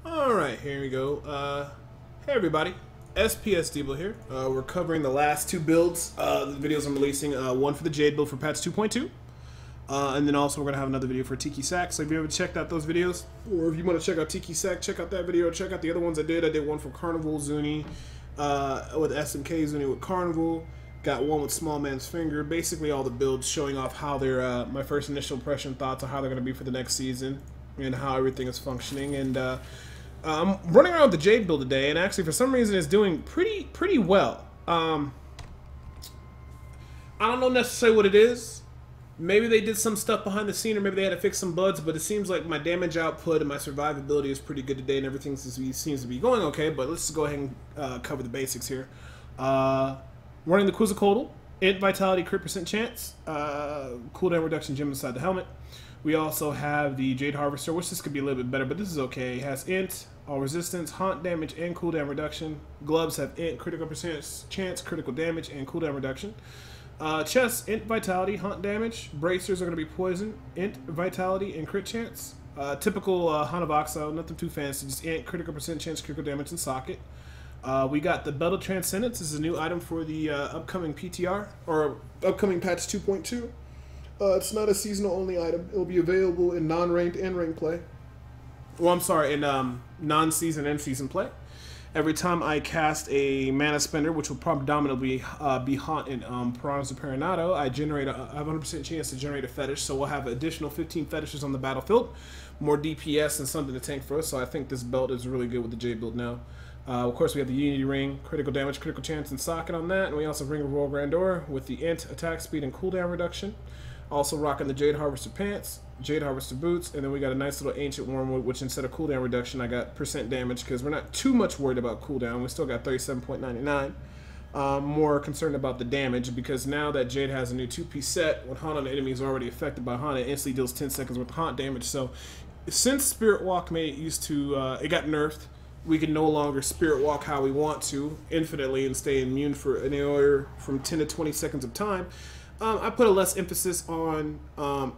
Alright, here we go. Hey everybody, SPS Debo here. We're covering the last two builds, the videos I'm releasing, one for the Jade build for patch 2.2, and then also we're going to have another video for Tiki Sack. So if you haven't checked out those videos, or if you want to check out Tiki Sack, check out that video, check out the other ones I did. I did one for Carnival Zuni, with SMK Zuni with Carnival, got one with Small Man's Finger, basically all the builds showing off how they're, my first initial impression thoughts on how they're going to be for the next season, and how everything is functioning. And I'm running around with the Jade build today, and actually for some reason it's doing pretty well. I don't know necessarily what it is. Maybe they did some stuff behind the scene, or maybe they had to fix some bugs, but it seems like my damage output and my survivability is pretty good today, and everything seems to be going okay. But let's just go ahead and cover the basics here. Running the Quizzicoatl, int vitality, crit percent chance, cooldown reduction gem inside the helmet. We also have the Jade Harvester, which this could be a little bit better, but this is okay. It has int, all resistance, haunt damage, and cooldown reduction. Gloves have int, critical percent chance, critical damage, and cooldown reduction. Chest, int, vitality, haunt damage. Bracers are going to be poison, int, vitality, and crit chance. Typical Hanavoxo, nothing too fancy, just int, critical percent chance, critical damage, and socket. We got the Belt of Transcendence. This is a new item for the upcoming PTR, or upcoming patch 2.2. It's not a seasonal only item. It'll be available in non-ranked and ranked play. Well, I'm sorry, in non-season and season play. Every time I cast a mana spender, which will predominantly be Haunt in Piranha's Perinato, I generate I have a 100% chance to generate a fetish, so we'll have additional 15 fetishes on the battlefield. More DPS and something to tank for us, so I think this belt is really good with the Jade build now. Of course, we have the Unity Ring, critical damage, critical chance, and socket on that, and we also have Ring of Royal Grandeur with the int, attack speed, and cooldown reduction. Also rocking the Jade Harvester pants, Jade Harvester boots, and then we got a nice little Ancient Wormwood, which instead of cooldown reduction, I got percent damage, because we're not too much worried about cooldown. We still got 37.99. More concerned about the damage, because now that Jade has a new 2-piece set, when Haunt on the enemy is already affected by Haunt, it instantly deals 10 seconds worth of Haunt damage. So since Spirit Walk made it used to, it got nerfed, we can no longer Spirit Walk how we want to, infinitely, and stay immune for anywhere from 10 to 20 seconds of time. I put a less emphasis on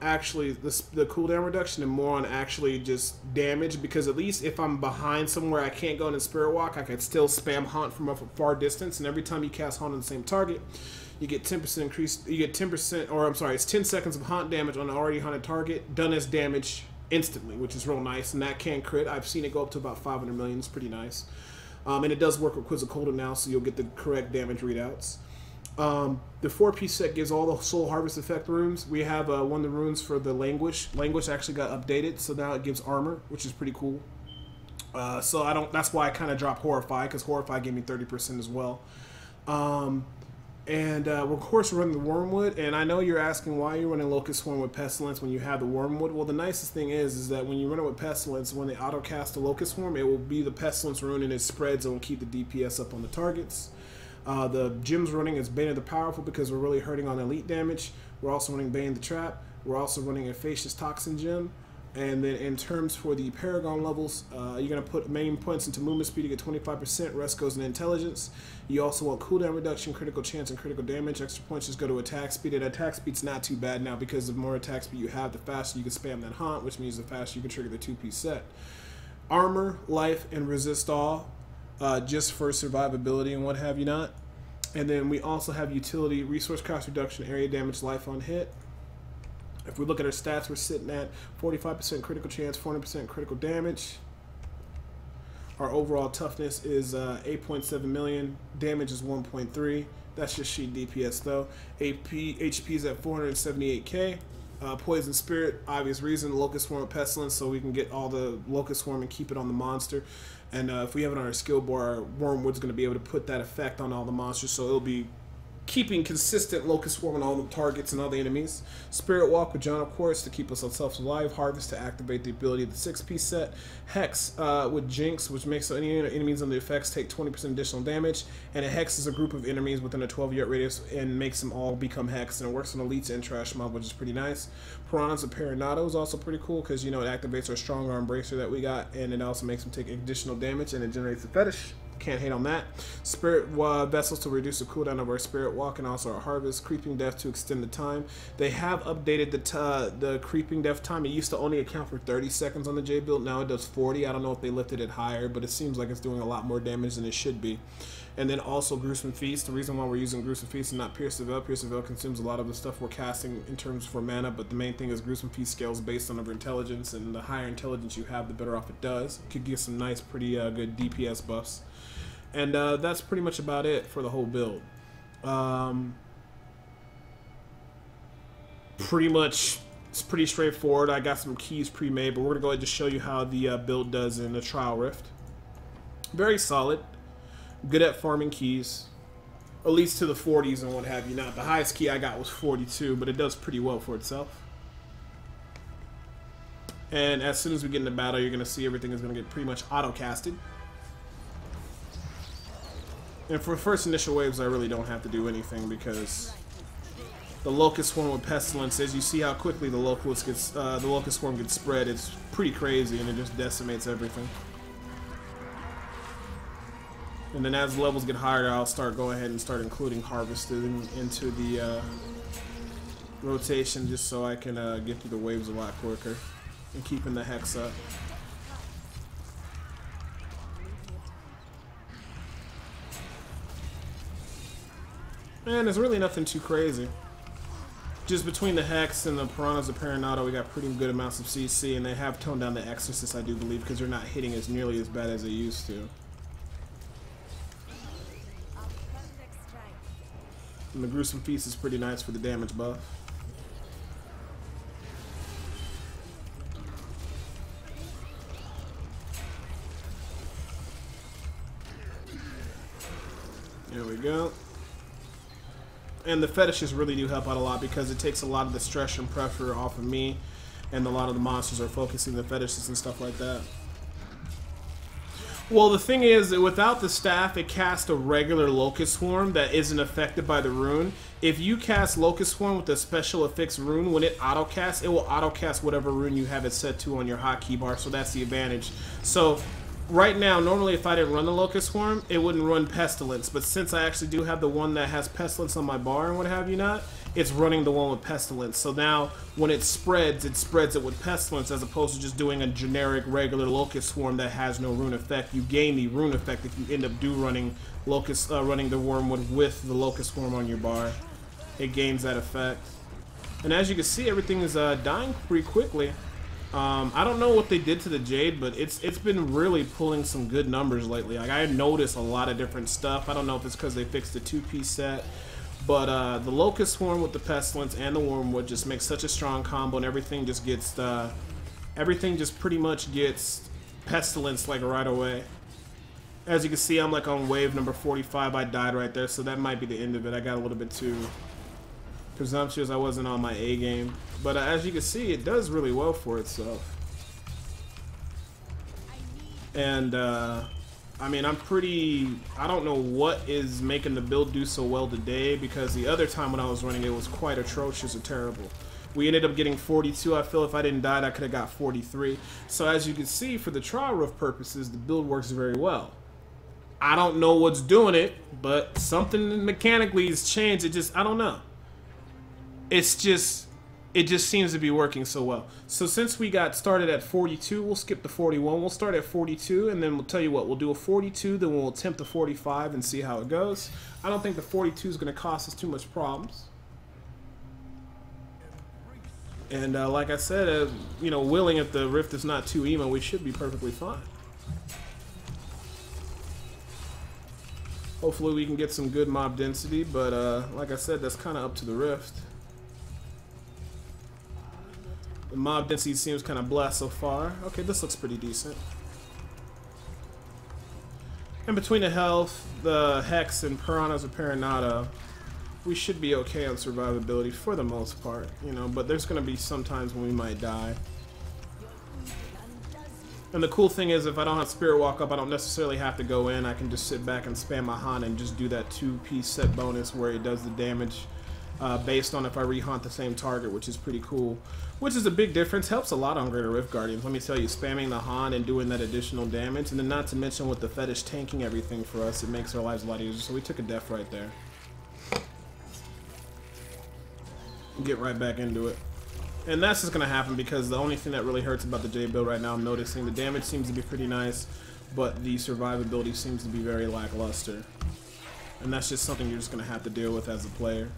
actually the cooldown reduction and more on actually just damage, because at least if I'm behind somewhere I can't go into Spirit Walk, I can still spam Haunt from a far distance, and every time you cast Haunt on the same target, you get 10% increase. You get 10%, or I'm sorry, it's 10 seconds of Haunt damage on an already haunted target, done as damage instantly, which is real nice, and that can crit. I've seen it go up to about 500 million. It's pretty nice, and it does work with Quizzicoatl now, so you'll get the correct damage readouts. The 4-piece set gives all the Soul Harvest effect runes. We have one of the runes for the Languish. Languish actually got updated, so now it gives armor, which is pretty cool. So that's why I kind of dropped Horrify, because Horrify gave me 30% as well. And of course we're running the Wormwood, and I know you're asking why you're running Locust Swarm with Pestilence when you have the Wormwood. Well, the nicest thing is that when you run it with Pestilence, when they auto-cast the Locust Swarm, it will be the Pestilence rune, and it spreads and will keep the DPS up on the targets. The gems running is Bane of the Powerful, because we're really hurting on elite damage. We're also running Bane the Trap. We're also running a Facious Toxin gem. And then in terms for the Paragon levels, you're going to put main points into movement speed to get 25%. Rest goes in intelligence. You also want cooldown reduction, critical chance, and critical damage. Extra points just go to attack speed. And attack speed's not too bad now, because the more attack speed you have, the faster you can spam that Haunt, which means the faster you can trigger the 2-piece set. Armor, life, and resist all. Just for survivability and what have you not. And then we also have utility, resource cost reduction, area damage, life on hit. If we look at our stats, we're sitting at 45% critical chance, 40% critical damage. Our overall toughness is 8.7 million. Damage is 1.3. That's just sheet DPS though. HP is at 478k. Poison Spirit, obvious reason. Locust Swarm with Pestilence, so we can get all the Locust Swarm and keep it on the monster. And if we have it on our skill bar, our Wormwood's going to be able to put that effect on all the monsters, so it'll be keeping consistent Locust Swarm on all the targets and all the enemies. Spirit Walk with John, of course, to keep us ourselves alive. Harvest to activate the ability of the 6-piece set. Hex with Jinx, which makes any enemies under the effects take 20% additional damage. And a Hex is a group of enemies within a 12-yard radius and makes them all become Hex. And it works on elites and trash mob, which is pretty nice. Piranha's Perinato is also pretty cool, because you know it activates our strong arm bracer that we got, and it also makes them take additional damage, and it generates a fetish. Can't hate on that. Spirit vessels to reduce the cooldown of our spirit walk and also our harvest. Creeping death to extend the time. They have updated the creeping death time. It used to only account for 30 seconds on the Jade build. Now it does 40. I don't know if they lifted it higher, but it seems like it's doing a lot more damage than it should be. And then also Gruesome Feast. The reason why we're using Gruesome Feast and not Pierce the Veil. Pierce the Veil consumes a lot of the stuff we're casting in terms for mana, but the main thing is Gruesome Feast scales based on your intelligence, and the higher intelligence you have, the better off it does. It could give some nice, pretty good DPS buffs. And that's pretty much about it for the whole build. Pretty much, it's pretty straightforward. I got some keys pre-made, but we're going to go ahead and just show you how the build does in the Trial Rift. Very solid. Good at farming keys, at least to the 40s and what have you. Not the highest key I got was 42, but it does pretty well for itself. And as soon as we get into battle, you're going to see everything is going to get pretty much auto-casted. And for first initial waves, I really don't have to do anything because the Locust Swarm with Pestilence, as you see how quickly the Locust Swarm gets spread, it's pretty crazy and it just decimates everything. And then as the levels get higher, I'll go ahead and start including harvesting into the rotation just so I can get through the waves a lot quicker and keeping the hex up. And there's really nothing too crazy. Just between the Hex and the Piranhas of Paranado, we got pretty good amounts of CC, and they have toned down the Exorcist, I do believe, because they're not hitting as nearly as bad as they used to. And the Gruesome Feast is pretty nice for the damage buff. There we go. And the fetishes really do help out a lot because it takes a lot of the stress and pressure off of me, and a lot of the monsters are focusing the fetishes and stuff like that. Well, the thing is that without the staff, it casts a regular Locust Swarm that isn't affected by the rune. If you cast Locust Swarm with a special affix rune, when it auto-casts, it will auto-cast whatever rune you have it set to on your hotkey bar, so that's the advantage. So right now, normally if I didn't run the Locust Swarm, it wouldn't run Pestilence, but since I actually do have the one that has Pestilence on my bar and what have you not, it's running the one with Pestilence. So now, when it spreads it with Pestilence as opposed to just doing a generic regular Locust Swarm that has no rune effect. You gain the rune effect if you end up running running the Wormwood with the Locust Swarm on your bar. It gains that effect. And as you can see, everything is dying pretty quickly. I don't know what they did to the Jade, but it's been really pulling some good numbers lately. Like, I noticed a lot of different stuff. I don't know if it's because they fixed the 2-piece set, but the Locust Swarm with the Pestilence and the Wormwood just makes such a strong combo, and everything just gets everything just pretty much gets Pestilence like right away. As you can see, I'm like on wave number 45. I died right there, so that might be the end of it. I got a little bit too presumptuous. I wasn't on my A game. But as you can see, it does really well for itself. And, I mean, I don't know what is making the build do so well today, because the other time when I was running it was quite atrocious or terrible. We ended up getting 42. I feel if I didn't die, I could have got 43. So as you can see, for the Trial Rift purposes, the build works very well. I don't know what's doing it, but something mechanically has changed. I don't know. It just seems to be working so well. So since we got started at 42, we'll skip the 41. We'll start at 42, and then we'll tell you what. We'll do a 42, then we'll attempt the 45 and see how it goes. I don't think the 42 is going to cost us too much problems. And like I said, you know, willing if the Rift is not too emo, we should be perfectly fine. Hopefully we can get some good mob density, but like I said, that's kind of up to the Rift. The mob density seems kind of blah so far. Okay, this looks pretty decent. And between the health, the Hex, and Piranhas of Paranado, we should be okay on survivability for the most part, you know, but there's going to be some times when we might die. And the cool thing is, if I don't have Spirit Walk up, I don't necessarily have to go in. I can just sit back and spam my Hana and just do that 2-piece set bonus where it does the damage based on if I re-haunt the same target, which is pretty cool. Which is a big difference. Helps a lot on Greater Rift Guardians. Let me tell you, spamming the haunt and doing that additional damage, and then not to mention with the fetish tanking everything for us, it makes our lives a lot easier. So we took a def right there. Get right back into it. And that's just going to happen because the only thing that really hurts about the Jade build right now, I'm noticing the damage seems to be pretty nice, but the survivability seems to be very lackluster. And that's just something you're just going to have to deal with as a player.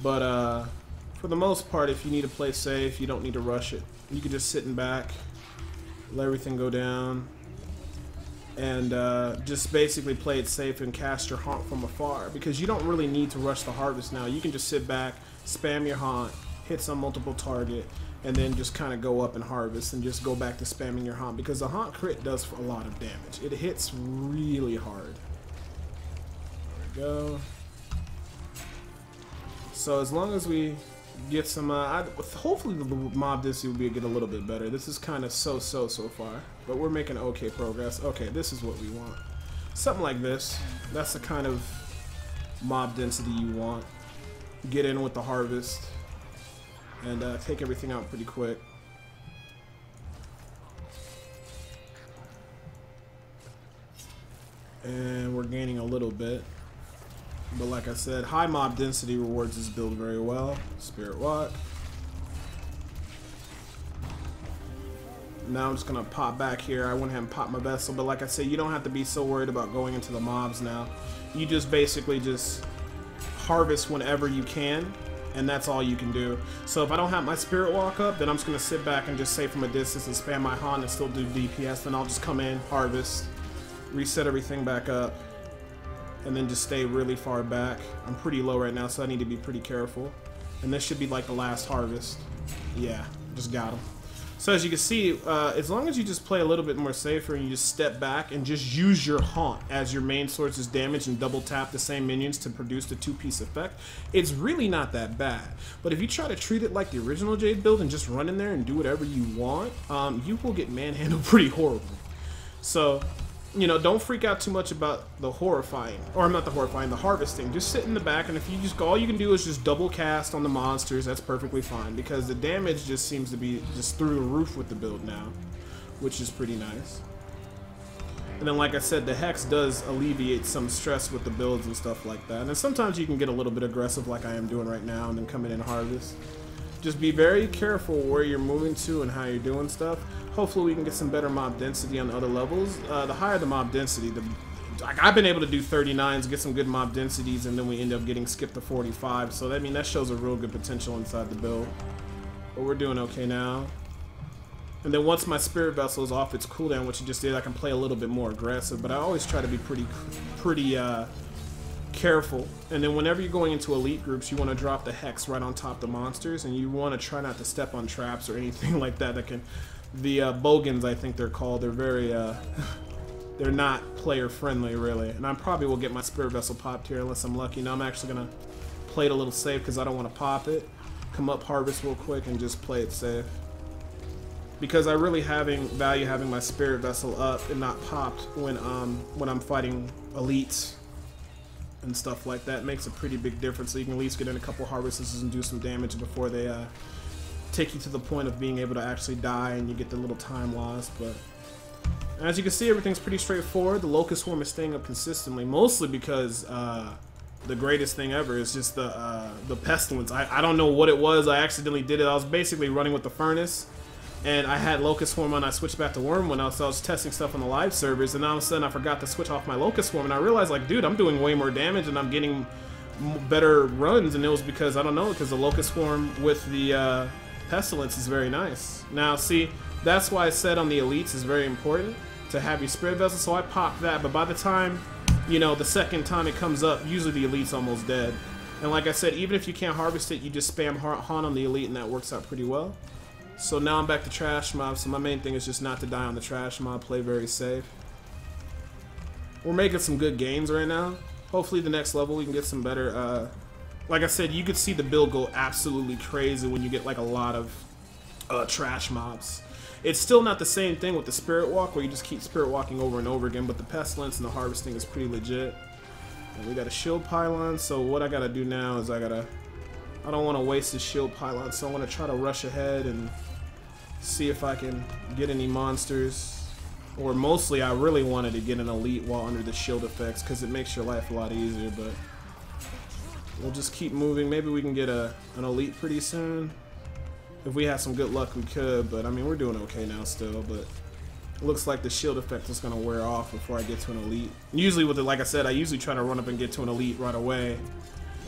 But for the most part, if you need to play safe, you don't need to rush it. You can just sit in back, let everything go down, and just basically play it safe and cast your haunt from afar, because you don't really need to rush the harvest now. You can just sit back, spam your haunt, hit some multiple target, and then just kind of go up and harvest and just go back to spamming your haunt, because the haunt crit does a lot of damage. It hits really hard. There we go. So as long as we get some, hopefully the mob density will get a little bit better. This is kind of so far, but we're making okay progress. Okay, this is what we want. Something like this. That's the kind of mob density you want. Get in with the harvest and take everything out pretty quick. And we're gaining a little bit. But like I said, high mob density rewards this build very well. Spirit Walk. Now I'm just going to pop back here. I went ahead and pop my vessel. But like I said, you don't have to be so worried about going into the mobs now. You just basically just harvest whenever you can. And that's all you can do. So if I don't have my Spirit Walk up, then I'm just going to sit back and just say from a distance and spam my haunt and still do DPS. Then I'll just come in, harvest, reset everything back up, and then just stay really far back. I'm pretty low right now, so I need to be pretty careful. And this should be like the last harvest. Yeah, just got him. So as you can see, as long as you just play a little bit more safer and you just step back and just use your haunt as your main source's damage and double tap the same minions to produce the two-piece effect, it's really not that bad. But if you try to treat it like the original Jade build and just run in there and do whatever you want, you will get manhandled pretty horribly. So, you know, don't freak out too much about the horrifying, or not the horrifying, the harvesting. Just sit in the back, and if you just go, all you can do is just double cast on the monsters. That's perfectly fine, because the damage just seems to be just through the roof with the build now, which is pretty nice. And then, like I said, the Hex does alleviate some stress with the builds and stuff like that. And then sometimes you can get a little bit aggressive like I am doing right now and then come in and harvest. Just be very careful where you're moving to and how you're doing stuff. Hopefully we can get some better mob density on the other levels. The higher the mob density, like I've been able to do 39s, get some good mob densities, and then we end up getting skipped to 45. So that shows a real good potential inside the build. But we're doing okay now. And then once my Spirit Vessel is off its cooldown, which it just did, I can play a little bit more aggressive. But I always try to be pretty careful. And then whenever you're going into elite groups, you want to drop the Hex right on top of the monsters, and you want to try not to step on traps or anything like that that can... The Bogans, I think they're called, they're very, they're not player friendly really. And I probably will get my Spirit Vessel popped here unless I'm lucky. Now I'm actually going to play it a little safe because I don't want to pop it. Come up, harvest real quick, and just play it safe. Because I really value having my Spirit Vessel up and not popped when I'm fighting elites and stuff like that. It makes a pretty big difference, so you can at least get in a couple harvests and do some damage before they take you to the point of being able to actually die and you get the little time loss. But as you can see, everything's pretty straightforward. The Locust Swarm is staying up consistently, mostly because the greatest thing ever is just the Pestilence. I don't know what it was. I accidentally did it. I was basically running with the Furnace, and I had Locust Swarm on. I switched back to Worm when I was testing stuff on the live servers, and all of a sudden I forgot to switch off my Locust Swarm, and I realized, like, dude, I'm doing way more damage and I'm getting better runs, and it was because, I don't know, because the Locust Swarm with the Pestilence is very nice. Now, see, that's why I said on the elites is very important to have your Spirit Vessel, so I popped that, but by the time, you know, the second time it comes up, usually the elite's almost dead. And like I said, even if you can't harvest it, you just spam haunt on the elite, and that works out pretty well. So now I'm back to Trash Mob, so my main thing is just not to die on the Trash Mob, play very safe. We're making some good gains right now. Hopefully the next level we can get some better, like I said, you could see the build go absolutely crazy when you get like a lot of trash mobs. It's still not the same thing with the Spirit Walk, where you just keep Spirit Walking over and over again, but the Pestilence and the Harvesting is pretty legit. And we got a shield pylon, so what I gotta do now is I don't want to waste the shield pylon, so I want to try to rush ahead and see if I can get any monsters. Or mostly I really wanted to get an elite while under the shield effects because it makes your life a lot easier, but we'll just keep moving. Maybe we can get an elite pretty soon. If we had some good luck we could, but I mean we're doing okay now still, but it looks like the shield effect is going to wear off before I get to an elite. Usually with it, like I said, I usually try to run up and get to an elite right away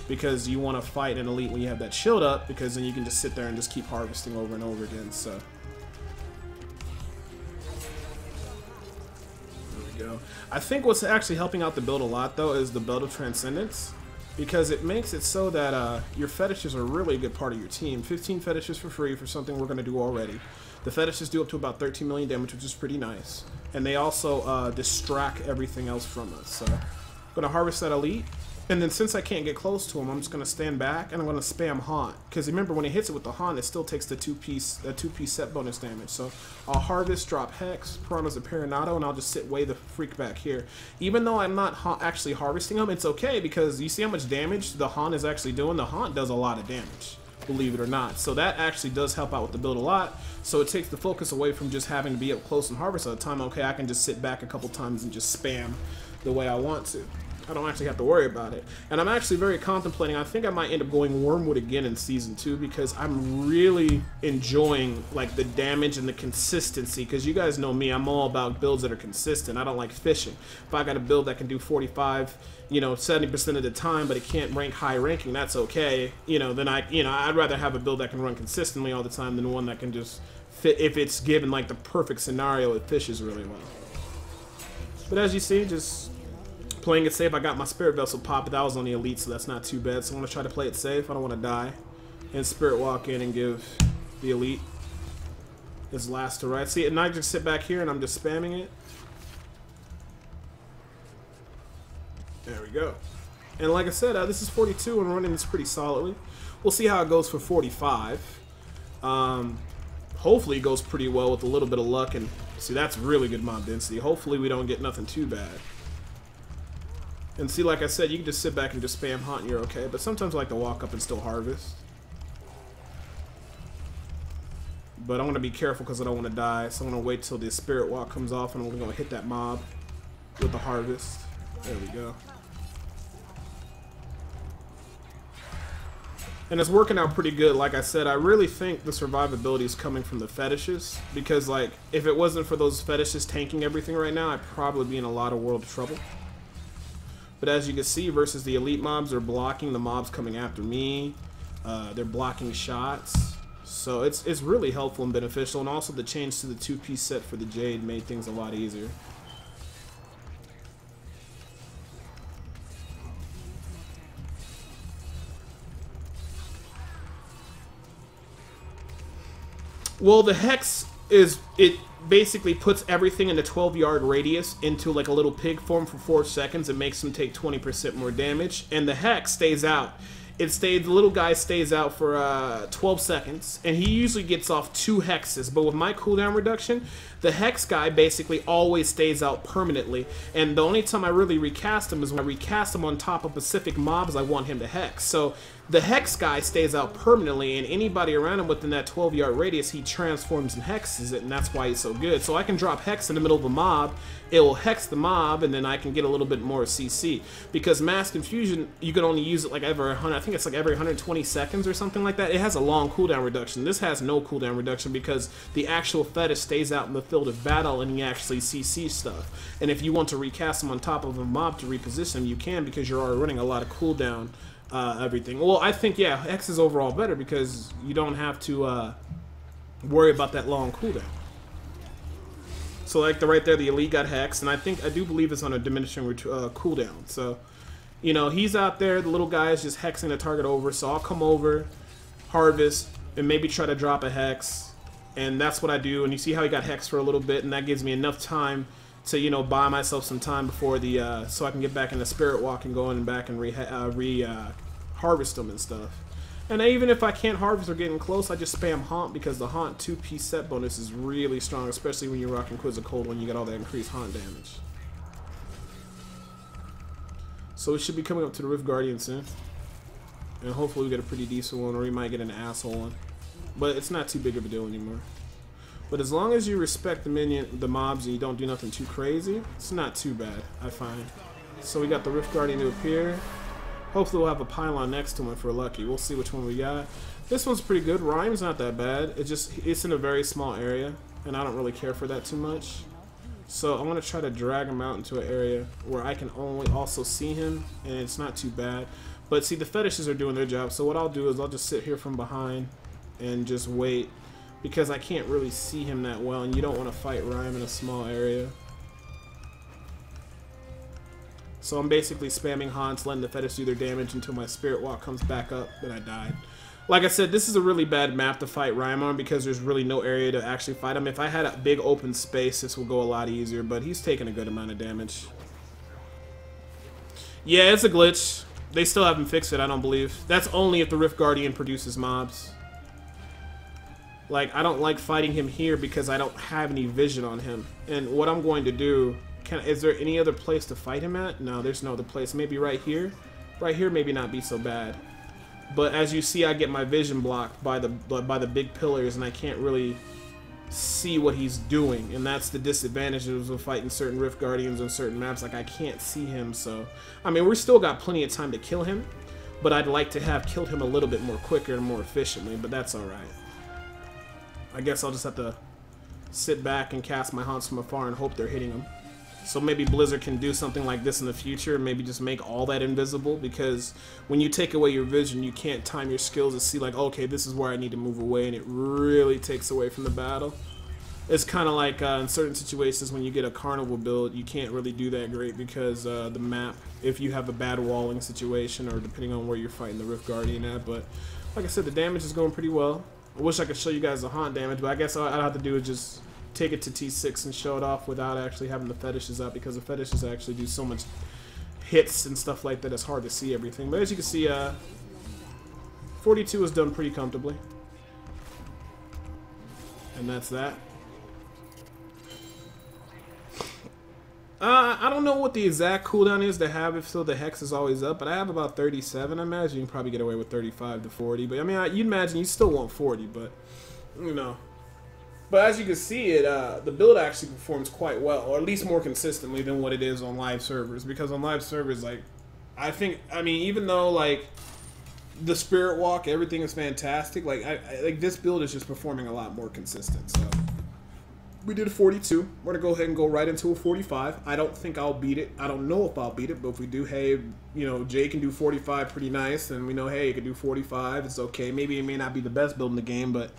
because you want to fight an elite when you have that shield up, because then you can just sit there and just keep harvesting over and over again. So go. I think what's actually helping out the build a lot though is the Belt of Transcendence, because it makes it so that your fetishes are really a good part of your team. 15 fetishes for free for something we're going to do already. The fetishes do up to about 13 million damage, which is pretty nice, and they also distract everything else from us. So I'm going to harvest that elite, and then since I can't get close to him, I'm just going to stand back and I'm going to spam haunt, because remember when it hits it with the haunt, it still takes the two-piece set bonus damage. So I'll harvest, drop Hex, Piranha's a Perinato, and I'll just sit way the freak back here. Even though I'm not actually harvesting him, it's okay, because you see how much damage the haunt is actually doing? The haunt does a lot of damage, believe it or not. So that actually does help out with the build a lot. So it takes the focus away from just having to be up close and harvest all the time. Okay, I can just sit back a couple times and just spam the way I want to. I don't actually have to worry about it. And I'm actually very contemplating, I think I might end up going Wormwood again in Season 2, because I'm really enjoying like the damage and the consistency, because you guys know me, I'm all about builds that are consistent. I don't like fishing. If I got a build that can do 45, 70% of the time, but it can't rank high ranking, that's okay. Then I'd rather have a build that can run consistently all the time than one that can just fit. If it's given like the perfect scenario, it fishes really well. But as you see, just playing it safe. I got my Spirit Vessel pop, but that was on the elite, so that's not too bad. So I'm going to try to play it safe. I don't want to die. And Spirit Walk in and give the elite his last to right. See, and I just sit back here and I'm just spamming it. There we go. And like I said, this is 42 and running this pretty solidly. We'll see how it goes for 45. Hopefully it goes pretty well with a little bit of luck. And see, that's really good mob density. Hopefully we don't get nothing too bad. And see, like I said, you can just sit back and just spam haunt and you're okay. But sometimes I like to walk up and still harvest. But I'm going to be careful because I don't want to die. So I'm going to wait till the Spirit Walk comes off and I'm going to hit that mob with the harvest. There we go. And it's working out pretty good. Like I said, I really think the survivability is coming from the fetishes. Because, like, if it wasn't for those fetishes tanking everything right now, I'd probably be in a lot of world trouble. But as you can see, versus the elite mobs, they're blocking the mobs coming after me. They're blocking shots. So it's really helpful and beneficial. And also the change to the two-piece set for the Jade made things a lot easier. Well, the Hex it basically puts everything in a 12-yard radius into like a little pig form for 4 seconds. It makes them take 20% more damage, and the Hex stays out. The little guy stays out for 12 seconds, and he usually gets off 2 hexes. But with my cooldown reduction, the Hex guy basically always stays out permanently. And the only time I really recast him is when I recast him on top of specific mobs I want him to Hex. So the Hex guy stays out permanently, and anybody around him within that 12-yard radius, he transforms and hexes it, and that's why he's so good. So I can drop Hex in the middle of a mob, it will hex the mob, and then I can get a little bit more CC. Because Mass Confusion, you can only use it like every 100, I think it's like every 120 seconds or something like that. It has a long cooldown reduction. This has no cooldown reduction because the actual fetish stays out in the field of battle and he actually CC stuff. And if you want to recast him on top of a mob to reposition him, you can, because you're already running a lot of cooldown. Everything. Well, I think, yeah, Hex is overall better because you don't have to worry about that long cooldown. So, like right there, the elite got Hex, and I do believe it's on a diminishing cooldown. So, he's out there, the little guy is just hexing the target over, so I'll come over, harvest, and maybe try to drop a Hex, and that's what I do. And you see how he got Hex for a little bit, and that gives me enough time to, buy myself some time before the, so I can get back in the Spirit Walk and go in and back and harvest them and stuff. And even if I can't harvest or getting close, I just spam Haunt, because the Haunt 2-piece set bonus is really strong, especially when you're rocking Quiz of Cold when you get all that increased Haunt damage. So we should be coming up to the Rift Guardian soon. And hopefully we get a pretty decent one, or we might get an asshole one. But it's not too big of a deal anymore. But as long as you respect the mobs, and you don't do nothing too crazy, it's not too bad, I find. So we got the Rift Guardian to appear. Hopefully we'll have a pylon next to him if we're lucky. We'll see which one we got. This one's pretty good. Rhyme's not that bad. It's in a very small area, and I don't really care for that too much. So I'm going to try to drag him out into an area where I can only also see him, and it's not too bad. But see, the fetishes are doing their job, so what I'll do is I'll just sit here from behind and just wait, because I can't really see him that well, and you don't want to fight Rhyme in a small area. So I'm basically spamming haunts, letting the fetish do their damage until my spirit walk comes back up, and I died. Like I said, this is a really bad map to fight Rhyme on because there's really no area to actually fight him. If I had a big open space, this will go a lot easier, but he's taking a good amount of damage. Yeah, it's a glitch. They still haven't fixed it, I don't believe. That's only if the Rift Guardian produces mobs. Like, I don't like fighting him here because I don't have any vision on him. And what I'm going to do... is there any other place to fight him at? No, there's no other place. Maybe right here? Right here maybe not be so bad. But as you see, I get my vision blocked by the big pillars, and I can't really see what he's doing. And that's the disadvantage of fighting certain Rift Guardians on certain maps. Like, I can't see him, so... I mean, we're still got plenty of time to kill him, but I'd like to have killed him a little bit more quicker and more efficiently, but that's alright. I guess I'll just have to sit back and cast my haunts from afar and hope they're hitting him. So maybe Blizzard can do something like this in the future, maybe just make all that invisible, because when you take away your vision, you can't time your skills to see like, okay, this is where I need to move away, and it really takes away from the battle. It's kind of like in certain situations when you get a carnival build, you can't really do that great because the map, if you have a bad walling situation, or depending on where you're fighting the Rift Guardian at. But like I said, the damage is going pretty well. I wish I could show you guys the haunt damage, but I guess all I'd have to do is just take it to T6 and show it off without actually having the fetishes up, because the fetishes actually do so much hits and stuff like that, it's hard to see everything. But as you can see, 42 is done pretty comfortably. And that's that. I don't know what the exact cooldown is to have if so the hex is always up, but I have about 37. I imagine you can probably get away with 35 to 40. But I mean, you'd imagine you still want 40, but you know. But as you can see, the build actually performs quite well, or at least more consistently than what it is on live servers. Because on live servers, like, I mean, even though like the Spirit Walk, everything is fantastic, like like this build is just performing a lot more consistent. So we did a 42. We're gonna go ahead and go right into a 45. I don't think I'll beat it. I don't know if I'll beat it, but if we do, hey, you know, Jay can do 45 pretty nice, and we know, hey, he can do 45. It's okay. Maybe it may not be the best build in the game, but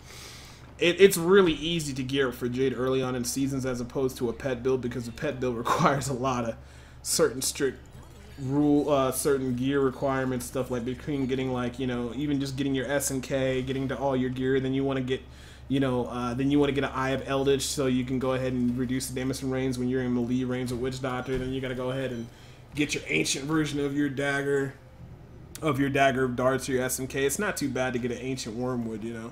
it's really easy to gear up for Jade early on in seasons as opposed to a pet build, because a pet build requires a lot of certain strict certain gear requirements, stuff like between getting, like, you know, even just getting your S and K, getting to all your gear, then you want to get, you know, then you want to get an Eye of Eldritch so you can go ahead and reduce the damage from range when you're in melee range with Witch Doctor. Then you got to go ahead and get your ancient version of your dagger of darts or your S and K. It's not too bad to get an ancient wormwood, you know.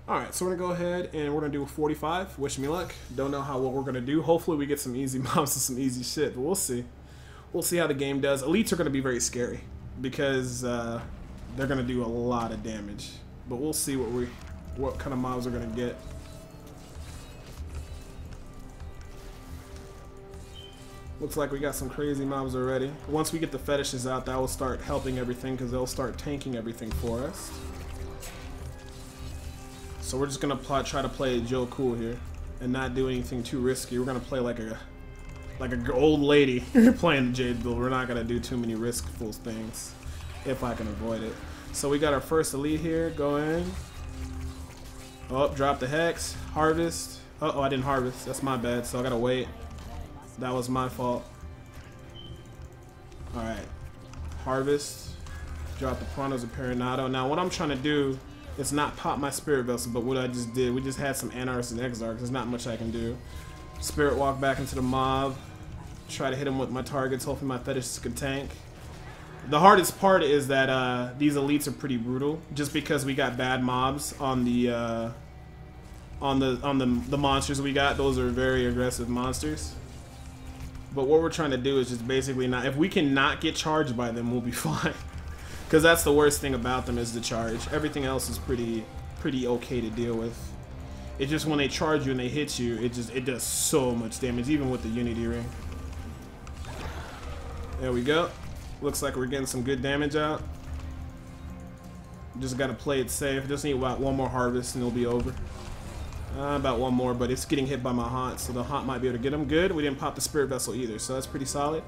Alright, so we're going to go ahead and we're going to do a 45. Wish me luck. Don't know how well we're going to do. Hopefully we get some easy mobs and some easy shit, but we'll see. We'll see how the game does. Elites are going to be very scary because they're going to do a lot of damage. But we'll see what kind of mobs we're going to get. Looks like we got some crazy mobs already. Once we get the fetishes out, that will start helping everything because they'll start tanking everything for us. So we're just gonna try to play Joe Cool here, and not do anything too risky. We're gonna play like a old lady playing the Jade build. We're not gonna do too many riskful things if I can avoid it. So we got our first elite here. Go in. Oh, drop the hex. Harvest. Uh-oh, I didn't harvest. That's my bad. So I gotta wait. That was my fault. All right. Harvest. Drop the Pranos of Perinado. Now what I'm trying to do, it's not pop my Spirit Vessel, but what I just did, we just had some Anarchs and Exarchs. There's not much I can do. Spirit Walk back into the mob. Try to hit him with my targets. Hopefully my fetishes can tank. The hardest part is that these elites are pretty brutal, just because we got bad mobs on the monsters we got. Those are very aggressive monsters. But what we're trying to do is just basically not... If we can not get charged by them, we'll be fine. Because that's the worst thing about them is the charge. Everything else is pretty okay to deal with. It's just when they charge you and they hit you, it does so much damage, even with the Unity Ring. There we go. Looks like we're getting some good damage out. Just gotta play it safe. Just need about one more harvest and it'll be over. About one more, but it's getting hit by my haunt, so the haunt might be able to get him. Good. We didn't pop the spirit vessel either, so that's pretty solid.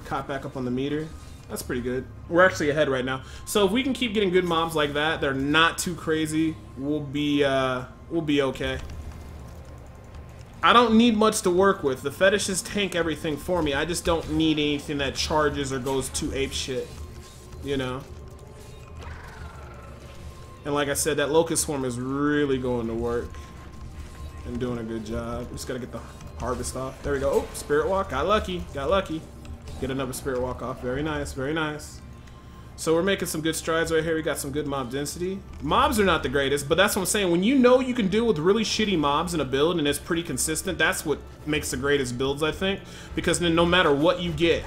Caught back up on the meter. That's pretty good. We're actually ahead right now. So if we can keep getting good mobs like that, they're not too crazy, we'll be okay. I don't need much to work with. The fetishes tank everything for me. I just don't need anything that charges or goes too ape shit, you know. And like I said, that locust swarm is really going to work and doing a good job. We just gotta get the harvest off. There we go. Oh, spirit walk. Got lucky. Got lucky. Get another spirit walk off. Very nice. Very nice. So we're making some good strides right here. We got some good mob density. Mobs are not the greatest, but that's what I'm saying. When you know you can deal with really shitty mobs in a build and it's pretty consistent, that's what makes the greatest builds, I think. Because then no matter what you get,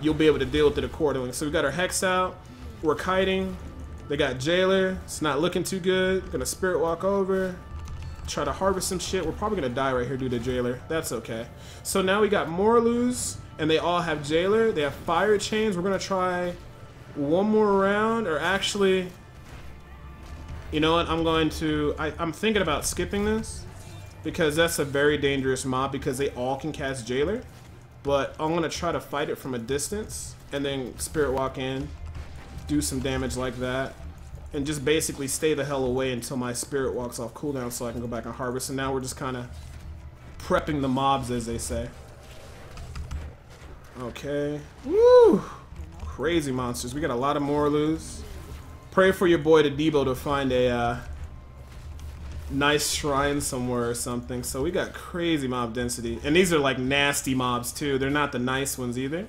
you'll be able to deal with it accordingly. So we got our Hex out. We're kiting. They got Jailer. It's not looking too good. Gonna spirit walk over. Try to harvest some shit. We're probably gonna die right here due to Jailer. That's okay. So now we got Morlus, and they all have Jailer. They have fire chains. We're gonna try one more round, or actually, you know what? I'm thinking about skipping this because that's a very dangerous mob because they all can cast Jailer. But I'm gonna try to fight it from a distance and then spirit walk in, do some damage like that. And just basically stay the hell away until my spirit walks off cooldown so I can go back and harvest. And now we're just kind of prepping the mobs, as they say. Okay. Woo! Crazy monsters. We got a lot of Morlus. Pray for your boy to Debo to find a nice shrine somewhere or something. So we got crazy mob density. And these are like nasty mobs too. They're not the nice ones either.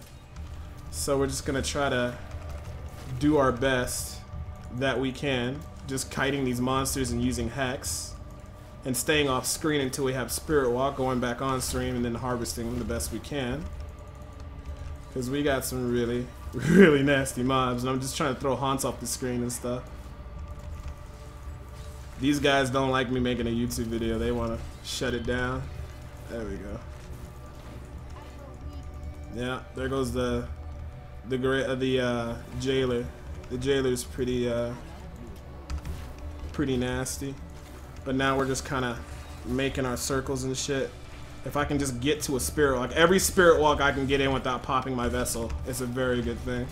So we're just going to try to do our best that we can, just kiting these monsters and using Hex and staying off screen until we have Spirit Walk, going back on stream and then harvesting them the best we can, because we got some really nasty mobs and I'm just trying to throw haunts off the screen and stuff. These guys don't like me making a YouTube video. They want to shut it down. There we go. Yeah, there goes the Jailer. The Jailer's pretty nasty. But now we're just kind of making our circles and shit. If I can just get to a spirit walk, every spirit walk I can get in without popping my vessel, it's a very good thing.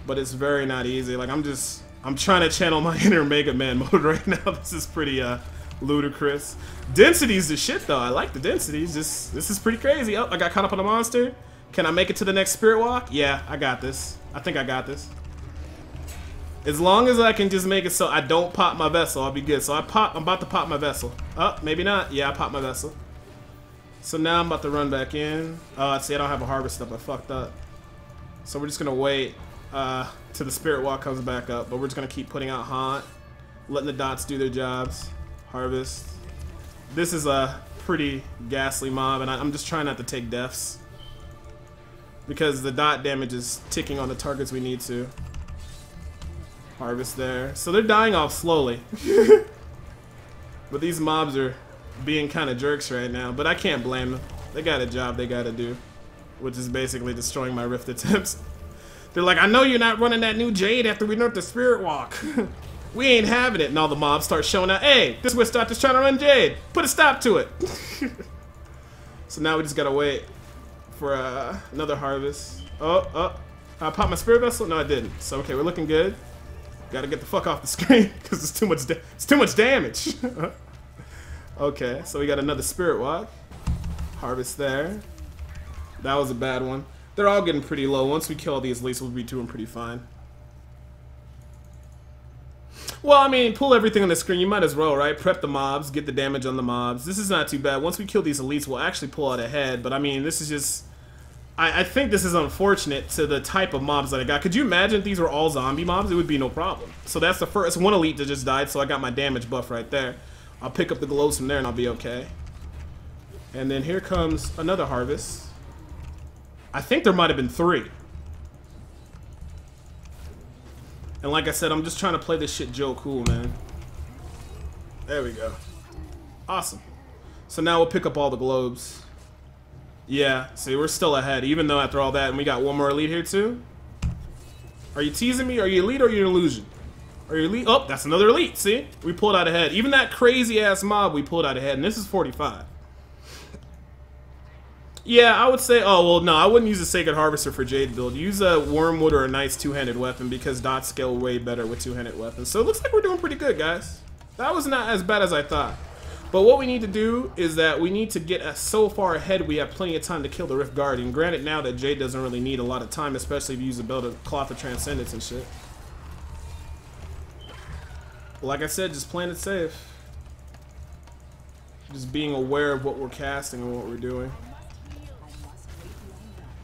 But it's very not easy. Like I'm trying to channel my inner Mega Man mode right now. This is pretty ludicrous. Density's the shit though. I like the densities. This is pretty crazy. Oh, I got caught up on a monster. Can I make it to the next spirit walk? Yeah, I got this. I think I got this. As long as I can just make it so I don't pop my vessel, I'll be good. So I'm about to pop my vessel. Oh, maybe not. Yeah, I popped my vessel. So now I'm about to run back in. See, I don't have a harvest up. I fucked up. So we're just gonna wait till the spirit walk comes back up. But we're just gonna keep putting out haunt, letting the dots do their jobs. Harvest. This is a pretty ghastly mob, and I'm just trying not to take deaths because the dot damage is ticking on the targets we need to. Harvest there. So they're dying off slowly. But these mobs are being kind of jerks right now. But I can't blame them. They got a job they got to do, which is basically destroying my rift attempts. They're like, I know you're not running that new Jade after we nerfed the Spirit Walk. We ain't having it. And all the mobs start showing out. Hey, this Witch Doctor's trying to run Jade. Put a stop to it. So now we just got to wait for another harvest. Oh. I popped my Spirit Vessel? No, I didn't. So, okay, we're looking good. Gotta get the fuck off the screen because it's too much damage. Okay, so we got another Spirit Walk. Harvest there. That was a bad one. They're all getting pretty low. Once we kill these, at least we'll be doing pretty fine. Well, I mean, pull everything on the screen. You might as well, right? Prep the mobs, get the damage on the mobs. This is not too bad. Once we kill these elites, we'll actually pull out ahead. But I mean, this is just... I think this is unfortunate to the type of mobs that I got. Could you imagine if these were all zombie mobs? It would be no problem. So that's the first one elite that just died, so I got my damage buff right there. I'll pick up the glows from there and I'll be okay. And then here comes another harvest. I think there might have been 3. And like I said, I'm just trying to play this shit Joe cool, man. There we go. Awesome. So now we'll pick up all the globes. Yeah, see, we're still ahead, even though after all that, and we got one more elite here too. Are you teasing me? Are you elite or are you an illusion? Are you elite? Oh, that's another elite, see? We pulled out ahead. Even that crazy-ass mob, we pulled out ahead, and this is 45. Yeah, I would say, oh, well, no, I wouldn't use a Sacred Harvester for Jade build. Use a Wormwood or a nice two-handed weapon because dots scale way better with two-handed weapons. So it looks like we're doing pretty good, guys. That was not as bad as I thought. But what we need to do is that we need to get us so far ahead we have plenty of time to kill the Rift Guardian. Granted, now that Jade doesn't really need a lot of time, especially if you use a build of Cloth of Transcendence and shit. Like I said, just playing it safe. Just being aware of what we're casting and what we're doing.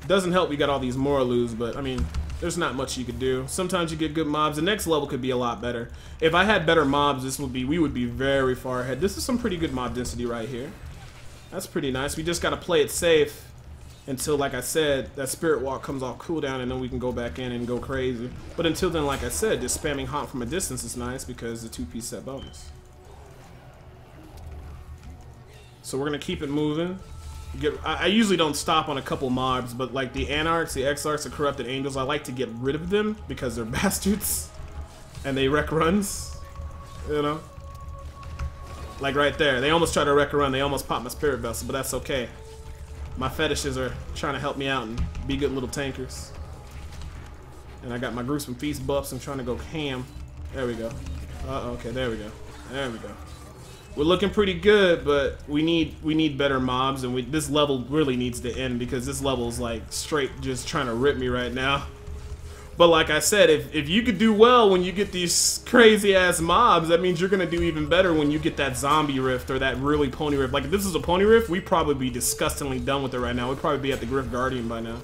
Doesn't help we got all these Moralus, but I mean, there's not much you could do. Sometimes you get good mobs. The next level could be a lot better. If I had better mobs, we would be very far ahead. This is some pretty good mob density right here. That's pretty nice. We just gotta play it safe until, like I said, that Spirit Walk comes off cooldown, and then we can go back in and go crazy. But until then, like I said, just spamming Haunt from a distance is nice because the 2-piece set bonus. So we're gonna keep it moving. I usually don't stop on a couple mobs, but like the Anarchs, the Exarchs, the Corrupted Angels, I like to get rid of them because they're bastards and they wreck runs, you know? Like right there, they almost try to wreck a run, they almost pop my Spirit Vessel, but that's okay. My fetishes are trying to help me out and be good little tankers. And I got my Gruesome Feast buffs, I'm trying to go ham. There we go. Okay, there we go. There we go. We're looking pretty good, but we need better mobs, and this level really needs to end because this level is like straight just trying to rip me right now. But like I said, if you could do well when you get these crazy ass mobs, that means you're gonna do even better when you get that zombie rift or that really pony rift. Like if this is a pony rift, we'd probably be disgustingly done with it right now. We'd probably be at the Rift Guardian by now.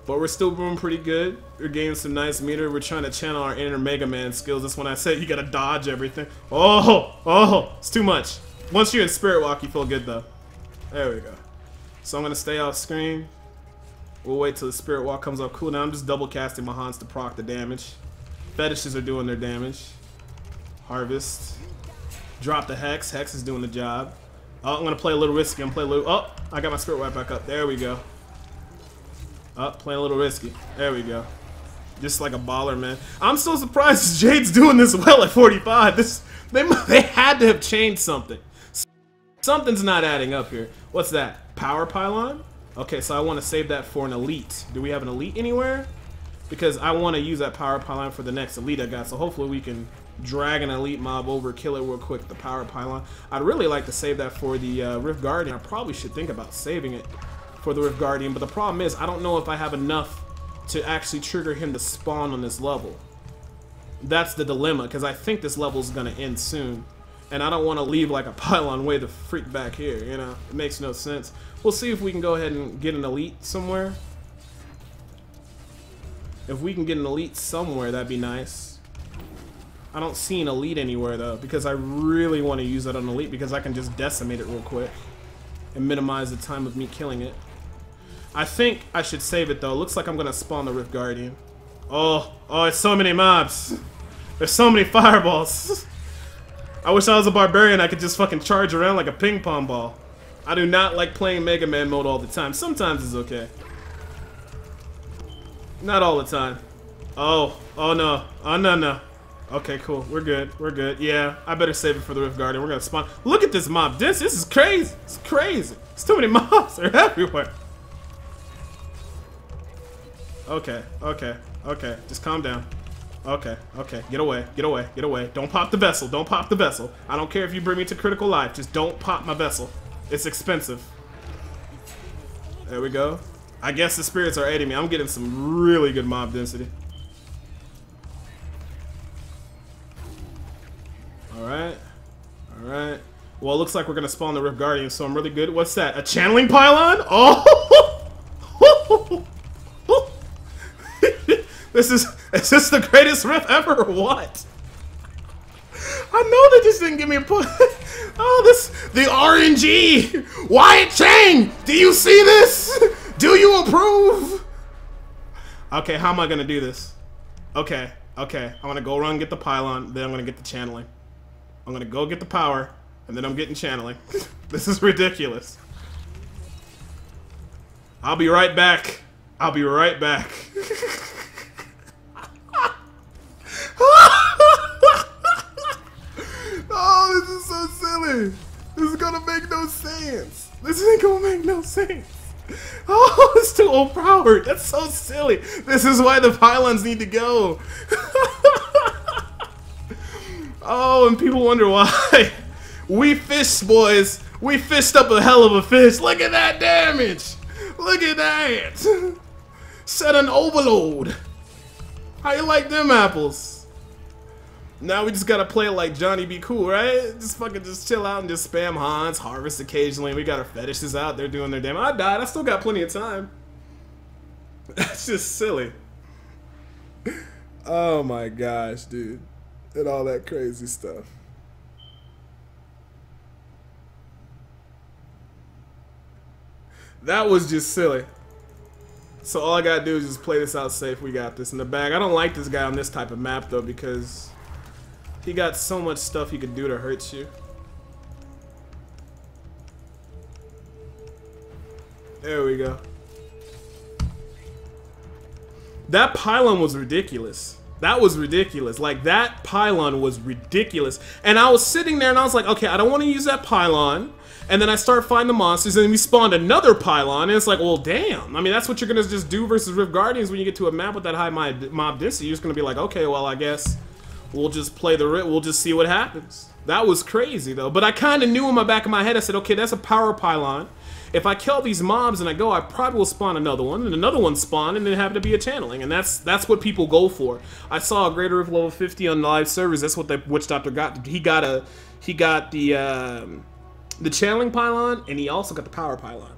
But we're still doing pretty good. We're gaining some nice meter. We're trying to channel our inner Mega Man skills. That's when I said you gotta dodge everything. Oh, it's too much. Once you're in Spirit Walk, you feel good though. There we go. So I'm gonna stay off screen. We'll wait till the Spirit Walk comes off cooldown. I'm just double casting my Haunts to proc the damage. Fetishes are doing their damage. Harvest. Drop the Hex. Hex is doing the job. Oh, I'm gonna play a little risky. Oh, I got my Spirit Wipe back up. There we go. Playing a little risky. There we go. Just like a baller, man. I'm so surprised Jade's doing this well at 45. They had to have changed something. Something's not adding up here. What's that? Power Pylon? Okay, so I want to save that for an elite. Do we have an elite anywhere? Because I want to use that Power Pylon for the next elite I got. So hopefully we can drag an elite mob over, kill it real quick, the Power Pylon. I'd really like to save that for the Rift Guardian. I probably should think about saving it for the Rift Guardian, but the problem is I don't know if I have enough to actually trigger him to spawn on this level. That's the dilemma, because I think this level is going to end soon. And I don't want to leave like a pylon way the freak back here, you know? It makes no sense. We'll see if we can go ahead and get an elite somewhere. If we can get an elite somewhere, that'd be nice. I don't see an elite anywhere though, because I really want to use that on elite because I can just decimate it real quick and minimize the time of me killing it. I think I should save it though. Looks like I'm gonna spawn the Rift Guardian. Oh, it's so many mobs. There's so many fireballs. I wish I was a barbarian. I could just fucking charge around like a ping pong ball. I do not like playing Mega Man mode all the time. Sometimes it's okay. Not all the time. Oh no. Oh no. Okay, cool. We're good. Yeah, I better save it for the Rift Guardian. We're gonna spawn. Look at this mob. This is crazy. It's crazy. It's too many mobs. They're everywhere. Okay. Just calm down. Okay. Get away. Don't pop the vessel. I don't care if you bring me to critical life. Just don't pop my vessel. It's expensive. There we go. I guess the spirits are aiding me. I'm getting some really good mob density. Alright. Well, it looks like we're gonna spawn the Rift Guardian, so I'm really good. What's that? A channeling pylon? Oh! Is this the greatest rift ever or what? I know they just didn't give me a push. Oh, the RNG! Wyatt Chang! Do you see this? Do you approve? Okay, how am I gonna do this? Okay, okay. I'm gonna go run, get the pylon, then I'm gonna get the channeling. I'm gonna go get the power, and then I'm getting channeling. This is ridiculous. I'll be right back. I'll be right back. Oh, this is so silly. This is gonna make no sense. This ain't gonna make no sense. Oh, it's too overpowered. That's so silly. This is why the pylons need to go. Oh, and people wonder why. We fished, boys. We fished up a hell of a fish. Look at that damage. Look at that. Set an overload. How you like them apples? Now we just gotta play it like Johnny Be Cool, right? Just fucking just chill out and just spam Hans, harvest occasionally. We got our fetishes out. They're doing their damn. I died. I still got plenty of time. That's just silly. Oh my gosh, dude. And all that crazy stuff. That was just silly. So all I gotta do is just play this out safe. We got this in the bag. I don't like this guy on this type of map though, because he got so much stuff he could do to hurt you. There we go. That pylon was ridiculous. That was ridiculous. Like, that pylon was ridiculous. And I was sitting there and I was like, okay, I don't want to use that pylon. And then I start fighting the monsters, and then we spawned another pylon, and it's like, well, damn. I mean, that's what you're gonna just do versus Rift Guardians when you get to a map with that high mob density. You're just gonna be like, okay, well, I guess we'll just play the Rift. We'll just see what happens. That was crazy, though. But I kind of knew in my back of my head, I said, okay, that's a power pylon. If I kill these mobs and I go, I probably will spawn another one, and another one spawn, and then have to be a channeling, and that's what people go for. I saw a Greater Rift level 50 on live servers. That's what the Witch Doctor got. He got the channeling pylon, and he also got the power pylon.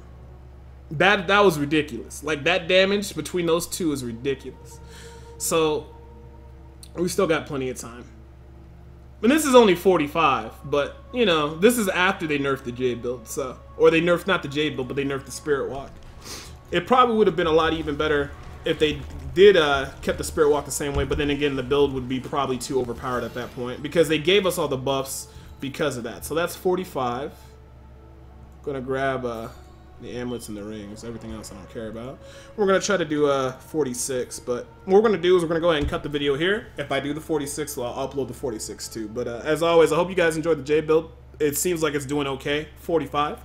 That was ridiculous. Like, that damage between those two is ridiculous. So we still got plenty of time. And this is only 45, but, you know, this is after they nerfed the Jade build, so... Or they nerfed, not the Jade build, but they nerfed the Spirit Walk. It probably would have been a lot even better if they did kept the Spirit Walk the same way, but then again, the build would be probably too overpowered at that point, because they gave us all the buffs because of that. So that's 45. Gonna grab the amulets and the rings. Everything else I don't care about. We're gonna try to do 46, but what we're gonna do is we're gonna go ahead and cut the video here. If I do the 46, well, I'll upload the 46 too. But as always, I hope you guys enjoyed the Jade build. It seems like it's doing okay. 45,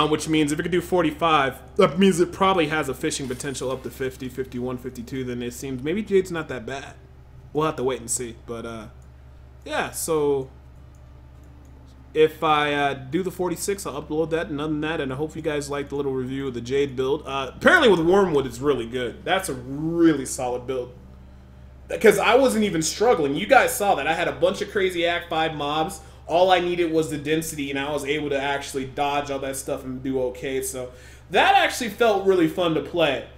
which means if it could do 45, that means it probably has a fishing potential up to 50, 51, 52. Then it seems maybe Jade's not that bad. We'll have to wait and see. But yeah, so if I do the 46, I'll upload that, and other than that, and I hope you guys liked the little review of the Jade build. Apparently with Wormwood, it's really good. That's a really solid build. Because I wasn't even struggling. You guys saw that. I had a bunch of crazy Act 5 mobs. All I needed was the density, and I was able to actually dodge all that stuff and do okay. So that actually felt really fun to play.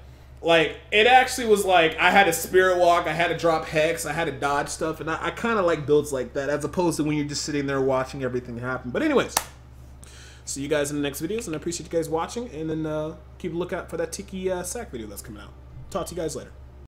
Like, it actually was like, I had a Spirit Walk, I had to drop Hex, I had to dodge stuff, and I kind of like builds like that, as opposed to when you're just sitting there watching everything happen. But anyways, see you guys in the next videos, and I appreciate you guys watching, and then keep a lookout for that Tiki Sack video that's coming out. Talk to you guys later.